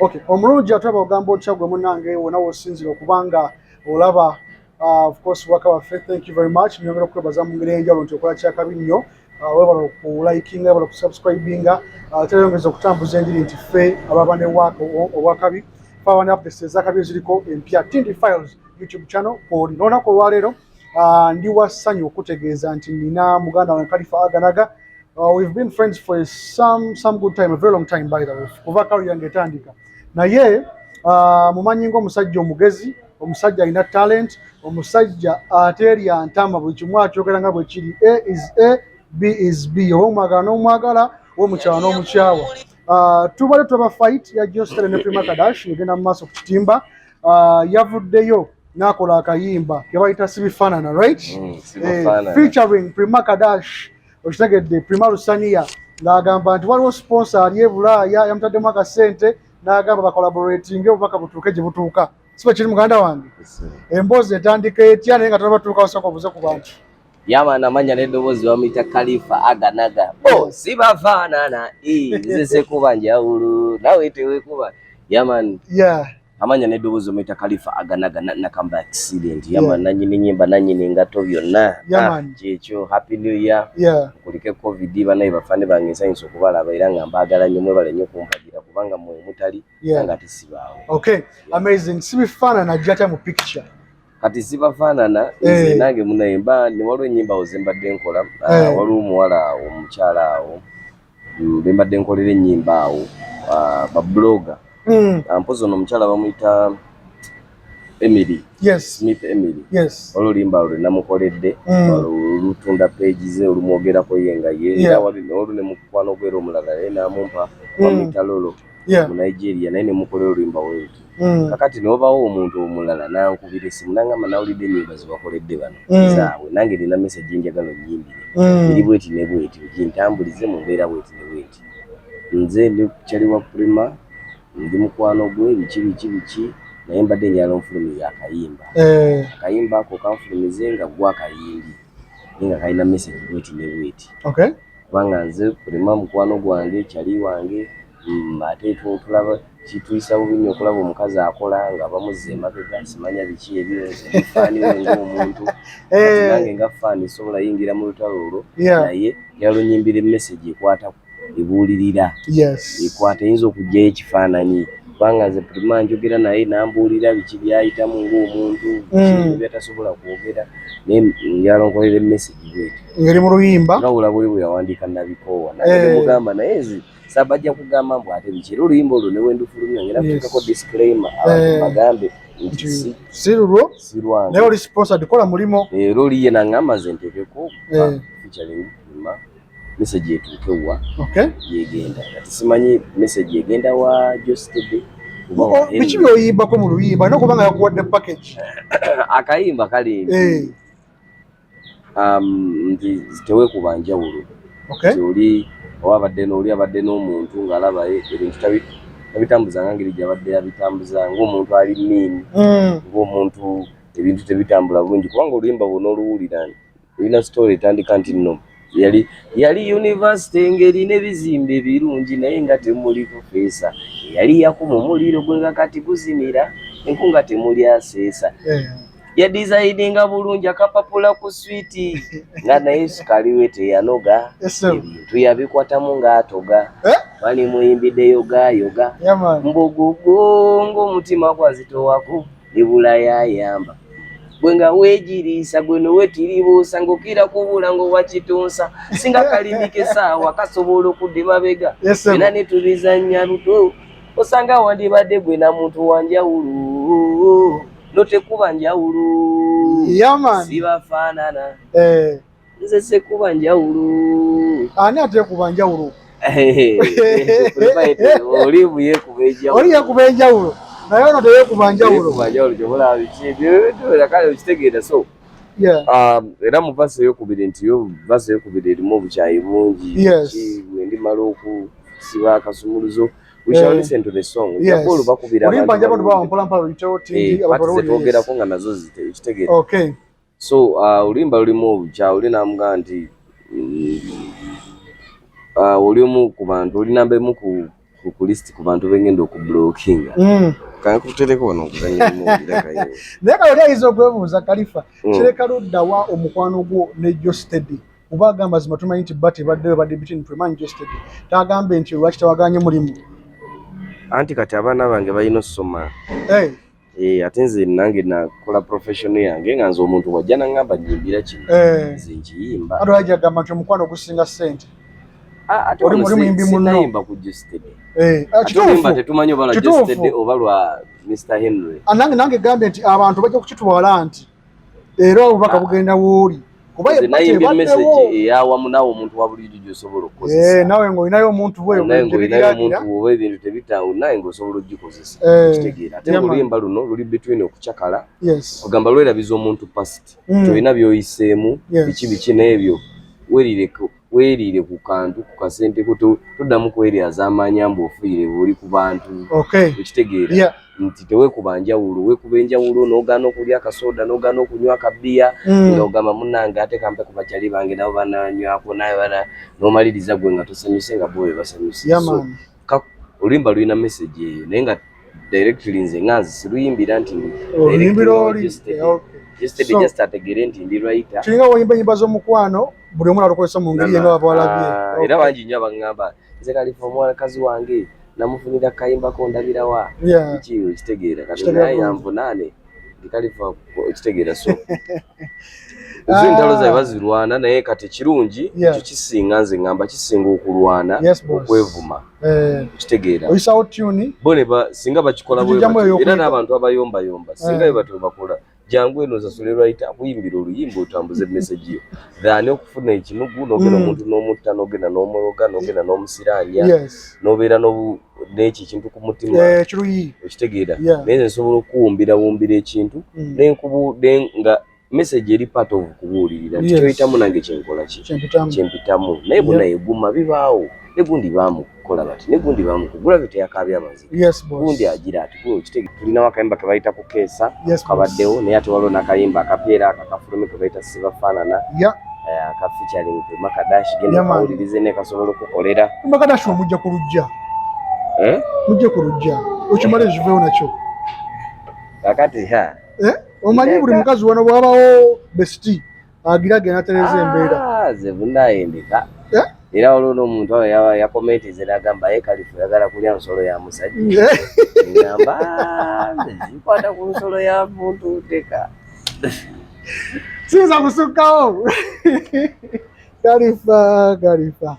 Okay, omulungi ataba ogamba otya munange wona wosinzira okubanga olaba of course waka waffe. Thank you very much. Nyongera okwebaza mu ngeri enjawulo nti okola kyakabi nnyo. Webala okulikinga, webala okusubscribinga, tereyongeza okutambuza enjiri nti ffe ababa ne waka obwakabi faba ne updates ezakabi eziriko empya Tindi Files YouTube channel kwoli. N'olunaku olwaleero ndi wassanyu okutegeeza nti nina muganda wange Kalifah Aganaga. We've been friends for some good time, a very long time by the way. Kuva kali yange tandika. Naye mumanyi ng'omusajja omugezi, omusajja alina talent, omusajja ateri antama buli kimu akyogera nga bwe kiri. A is A, B is B. Omwagala n'omwagala, omukyala n'omukyawa. Tubale tuba fight ya Geosteady ne Prima Kadash egenda mu maaso ku kitimba. Yavuddeyo n'akola akayimba ke bayita Sibifaanana, right? Featuring Prima Kadash. Okitegedde Prima Lusania n'agamba nti waliwo sponsor ali e Bulaaya yamutaddemu akasente n'agamba bakolaborating obubaka butuuke gye butuuka. Siba kiri muganda wange? Emboozi etandika etya naye nga tonabatuuka osooka obuze ku bantu. Yama namanya n'eddoboozi bamuyita Kalifah Aganaga. Sibafaanana nze sekuba njawulo nawe tewekuba. Yaman. Yeah. Amanya n'eddoboozi bamuyita Kalifah Aganaga nakamba accident. Yaman nanyini nyimba nanyini ngato byonna. Kyekyo happy new year. Yeah. Kulike covid banaye bafane bange nsanyusa okubalaba era nga mbaagala nnyo mwebale nnyo kumpagira kubanga mwe mutali nga tesibaawo. Okay, amazing. Sibifaanana jata mu picture. Kati sibafaanana nze nange munayimba ne waliwo ennyimba ozembadde nkola waliwo omuwala omukyala awo mbadde nkolera ennyimba awo babloga mpozi ono omukyala bamuyita Emily. Yes. Smith Emily. Yes. Oluyimba lwe namukoledde olutunda page ze olumwogerako yenga ye era waliwo ne mukwano gwera omulala ye namumpa bamuyita Lolo mu Nigeria naye ne mukolera oluyimba wetu. Kakati nobawo omuntu omulala nankubira esimu nangamba nawulidde ennyimba zibakoledde bano zaabwe nange nina message njagala onnyimbire eri bweti ne bweti ntambulize mu mbeera bweti ne bweti nze ndi kyali wa Prima ndi mukwano gwe biki naye mbadde njala onfulumira akayimba akayimba ako kanfulumize nga gwa kayindi nga kalina message bweti ne bweti kubanga nze Prima mukwano gwange kyali wange ate tulaba kituyisa bubi nnyo okulaba omukazi akola nga bamuzza emabega simanya biki ebyoze bifaaniwe ng'omuntu nange nga faani esobola yingira mu lutalo olwo naye yalunyimbira message ekwata ebuulirira ekwata eyinza okugyayo ekifaananyi kubanga nze Prima njogera naye nambuulira biki byayitamu ng'omuntu kintu byatasobola kwogera naye njala nkolera message bweti ngeri mu luyimba nga bulabuli bwe yawandiika nabikoowa naye mugamba naye sabajja kugamba mbu ate biki oluyimba olwo ne wendufulumya ngera kuteekako disclaimer abantu bagambe nti si lulwo naye oli sponsored kola mulimo era oliye nangamba nze nteekeko featuring Prima message etuuke wa yegenda kati simanyi message egenda wa Geosteady biki byoyimbako mu luyimba no kubanga yakuwadde package akayimba kali nti teweekuba njawulo oli owabadde n'oli abadde n'omuntu ng'alaba ebintu tabitambuza nga ngeri gy'abadde yabitambuza ng'omuntu ali mmiini ng'omuntu ebintu tebitambula bulungi kubanga oluyimba buno oluwulira olina story etandika nti nno yali university ngeri n'ebizimbe birungi naye nga temuli profesa yali yakuma omuliro gwe nga kati guzimira enku nga temuli aseesa ya designinga bulungi akapapula ku switi nga naye sukali we teyanoga ebintu yabikwatamu ng'atoga bali muyimbidde yoga mbogogo ng'omutima gwazitowako libula yayamba gwe nga weegiriisa gwe nowetiribuusa ng'okira kubula ng'owakitunsa singa kalimike saawa kasobola okudde mabega era ne tubizannya luto osanga wandibadde gwe na muntu wanjawulo notekuba njawulo sibafaanana nze sekuba njawulo ani atekuba njawulo oli yekuba enjawulo naye ono teyekuba njawulo gyobulaba biki okitegeera so era mu vasi eyokubiri nti yo vasi eyokubiri erimu obukyayi bungi bwendimala okusiba akasumuluzo. We shall listen to the song. Yes. Okay. So ulimba lulimu obucha ulina mga nti ulimu ku bantu ulinambe mu ku ku list ku bantu bengenda okublockinga kankutereko wano okuzanya ndaka yewe ndeka oli izo kwebuuza Kalifah kireka luddawa omukwano gwo ne Geosteady kuba agamba zima tumanyi nti bati badde between Prema Geosteady tagambe nti lwaki tawaganye mulimu anti kati abaana bange balina osoma ate nze nange nakola professional yange nga nze omuntu wajja nangamba nyimbira kino nze nkiyimba ate wajja gamba nti omukwano gusinga ssente ate oli muyimbi munayimba ku Geosteady kituufu tetumanyi oba lwa Geosteady oba lwa Mr. Henry nange gambe nti abantu bajja kukitwala nti era obubaka bugenda wooli kuba nayimbye message eyawamu naawe omuntu wa bulijjo gy'osobola okukozesa nawe ng'olinayo omuntu we oba ebintu tebitawo naye ng'osobola ogikozesa kitegeera ate mu luyimba luno luli between okucakala ogamba lwerabiza omuntu past tolina byoyiseemu biki n'ebyo weerire ku kantu ku kasente toddamu kweryaza amaanyi mbu ofiire bw'oli ku bantu okitegeera nti teweekuba njawulo weekuba enjawulo n'ogaana okulya akasoda n'ogaana okunywa akabbiya ng'ogamba munnange ate kampe ku bakyali bange nabo bananywako naye n'omaliriza gwe nga tosanyuse nga bo basanyuse oluyimba lulina message eyo naye nga directly nze nganzi siruyimbira nti Geosteady just ategere nti ndi writer kiringa woyimba nyimba z'omukwano buli omu alukozesa mu ngeri yenga bawalabye era bangi nnyo abangamba nze Kalifah omuwalakazi wange namufunira kayimbako ndabirawa kiyo kitegeera kati naye yanvunaane ndi Kalifah okitegeera so ezo entalo zaabwe bazirwana naye kati kirungi ekyo kisinga nze ngamba kisinga okulwana okwevuma kitegeera oyisawo tune bone singa bakikola bwe era n'abantu abayombayomba singa bwe batyo bakola jangu eno zasole writer akuyimbira oluyimba otambuze message yo dhani okufuna ekinugu n'ogenda omuntu n'omutta n'ogenda n'omologa n'ogenda n'omusiranya n'obeera n'eki kintu ku mutima okitegeera naye nsobola okuwumbira ekintu nga message eri part of kubuulirira kyoyitamu nange kyenkola kyempitamu naye bonna eguma bibaawo ne gundi bamukola bati ne gundi bamukugula bite yakabya amaziga gundi agira ati tulina wakayimba ke bayita kukeesa kabaddewo naye ate waliwo n'akayimba akapeera akakafulume ke bayita sibafaanana akafeaturing ku Makadashi genda kawulirize ne kasobola okukolera Makadashi omujja ku lujja mujja ku lujja okimala ekiveewo nakyo kakati omanyi buli mukazi wano bwabawo besiti agira genda atereza embeera ze bunayendeka era waliwo n'omuntu awo yakomentize n'agamba ye Kalifah yagala kulya nsolo ya musajja ngamba nzikwata ku nsolo ya muntu teka sinza kusukkawo Kalifah